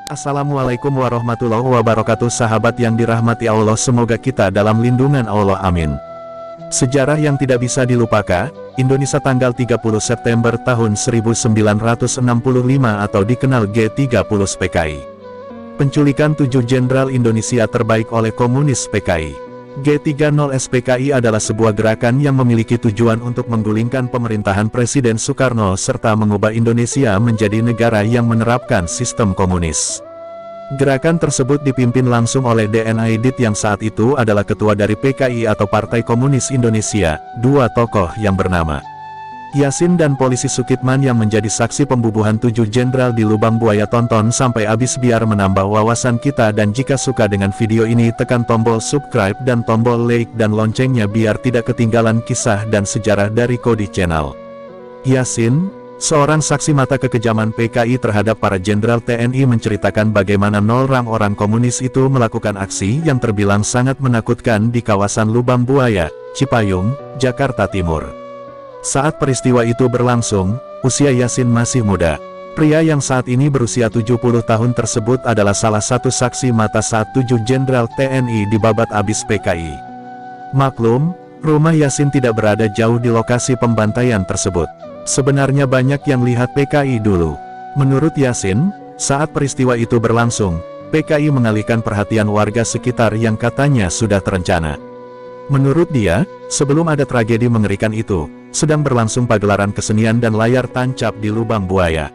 Assalamualaikum warahmatullahi wabarakatuh. Sahabat yang dirahmati Allah, semoga kita dalam lindungan Allah, amin. Sejarah yang tidak bisa dilupakan, Indonesia tanggal 30 September tahun 1965 atau dikenal G30 PKI. Penculikan 7 Jenderal Indonesia terbaik oleh komunis PKI. G30 PKI adalah sebuah gerakan yang memiliki tujuan untuk menggulingkan pemerintahan Presiden Soekarno serta mengubah Indonesia menjadi negara yang menerapkan sistem komunis. Gerakan tersebut dipimpin langsung oleh D.N. Aidit yang saat itu adalah ketua dari PKI atau Partai Komunis Indonesia, dua tokoh yang bernama Yasin dan polisi Sukitman yang menjadi saksi pembubuhan 7 jenderal di Lubang Buaya. Tonton sampai habis biar menambah wawasan kita, dan jika suka dengan video ini tekan tombol subscribe dan tombol like dan loncengnya biar tidak ketinggalan kisah dan sejarah dari Kodi Channel. Yasin, seorang saksi mata kekejaman PKI terhadap para jenderal TNI, menceritakan bagaimana orang komunis itu melakukan aksi yang terbilang sangat menakutkan di kawasan Lubang Buaya, Cipayung, Jakarta Timur. Saat peristiwa itu berlangsung, usia Yasin masih muda. Pria yang saat ini berusia 70 tahun tersebut adalah salah satu saksi mata saat 7 jenderal TNI dibabat habis PKI. Maklum, rumah Yasin tidak berada jauh di lokasi pembantaian tersebut. Sebenarnya banyak yang lihat PKI dulu. Menurut Yasin, saat peristiwa itu berlangsung, PKI mengalihkan perhatian warga sekitar yang katanya sudah terencana. Menurut dia, sebelum ada tragedi mengerikan itu, sedang berlangsung pagelaran kesenian dan layar tancap di Lubang Buaya.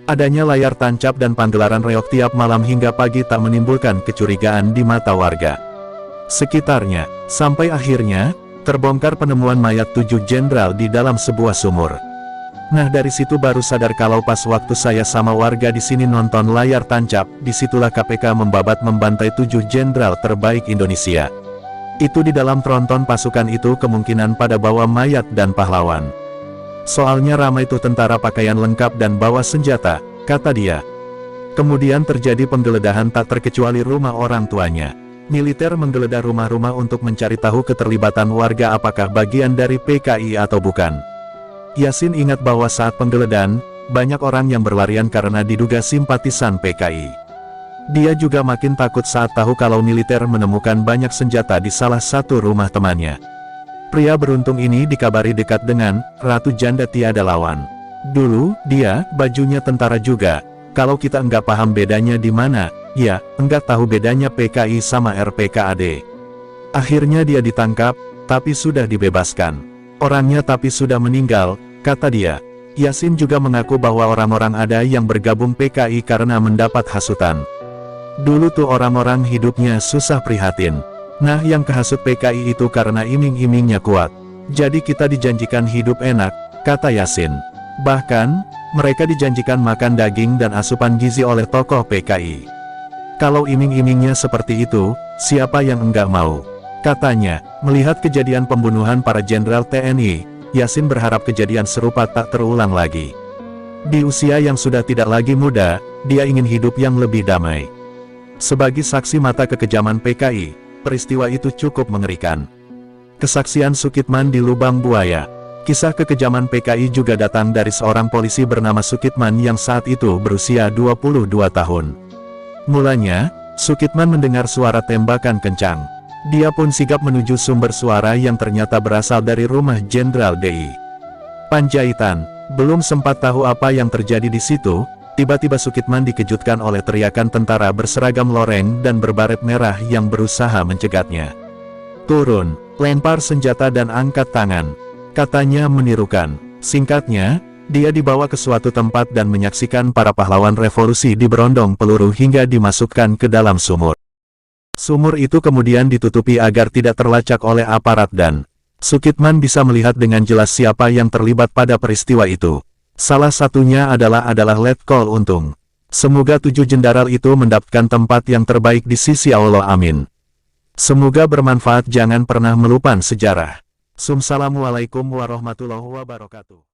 Adanya layar tancap dan pagelaran reok tiap malam hingga pagi tak menimbulkan kecurigaan di mata warga sekitarnya, sampai akhirnya terbongkar penemuan mayat 7 jenderal di dalam sebuah sumur. Nah, dari situ baru sadar kalau pas waktu saya sama warga di sini nonton layar tancap, disitulah KPK membantai 7 jenderal terbaik Indonesia. Itu di dalam tronton pasukan itu kemungkinan pada bawa mayat dan pahlawan. Soalnya ramai tuh tentara pakaian lengkap dan bawa senjata, kata dia. Kemudian terjadi penggeledahan tak terkecuali rumah orang tuanya. Militer menggeledah rumah-rumah untuk mencari tahu keterlibatan warga apakah bagian dari PKI atau bukan. Yasin ingat bahwa saat penggeledahan, banyak orang yang berlarian karena diduga simpatisan PKI. Dia juga makin takut saat tahu kalau militer menemukan banyak senjata di salah satu rumah temannya. Pria beruntung ini dikabari dekat dengan Ratu Janda Tiada Lawan. Dulu, dia, bajunya tentara juga. Kalau kita enggak paham bedanya di mana, ya, enggak tahu bedanya PKI sama RPKAD. Akhirnya dia ditangkap, tapi sudah dibebaskan. Orangnya tapi sudah meninggal, kata dia. Yasin juga mengaku bahwa orang-orang ada yang bergabung PKI karena mendapat hasutan. Dulu tuh orang-orang hidupnya susah prihatin. Nah, yang kehasut PKI itu karena iming-imingnya kuat. Jadi kita dijanjikan hidup enak, kata Yasin. Bahkan, mereka dijanjikan makan daging dan asupan gizi oleh tokoh PKI. Kalau iming-imingnya seperti itu, siapa yang enggak mau? Katanya, melihat kejadian pembunuhan para jenderal TNI, Yasin berharap kejadian serupa tak terulang lagi. Di usia yang sudah tidak lagi muda, dia ingin hidup yang lebih damai. Sebagai saksi mata kekejaman PKI, peristiwa itu cukup mengerikan. Kesaksian Sukitman di Lubang Buaya. Kisah kekejaman PKI juga datang dari seorang polisi bernama Sukitman yang saat itu berusia 22 tahun. Mulanya, Sukitman mendengar suara tembakan kencang. Dia pun sigap menuju sumber suara yang ternyata berasal dari rumah Jenderal D.I. Panjaitan. Belum sempat tahu apa yang terjadi di situ, tiba-tiba Sukitman dikejutkan oleh teriakan tentara berseragam loreng dan berbaret merah yang berusaha mencegatnya. Turun, lempar senjata dan angkat tangan, katanya menirukan. Singkatnya, dia dibawa ke suatu tempat dan menyaksikan para pahlawan revolusi diberondong peluru hingga dimasukkan ke dalam sumur. Sumur itu kemudian ditutupi agar tidak terlacak oleh aparat dan Sukitman bisa melihat dengan jelas siapa yang terlibat pada peristiwa itu. Salah satunya adalah Letkol Untung. Semoga 7 jenderal itu mendapatkan tempat yang terbaik di sisi Allah, amin. Semoga bermanfaat, jangan pernah melupakan sejarah. Assalamualaikum warahmatullahi wabarakatuh.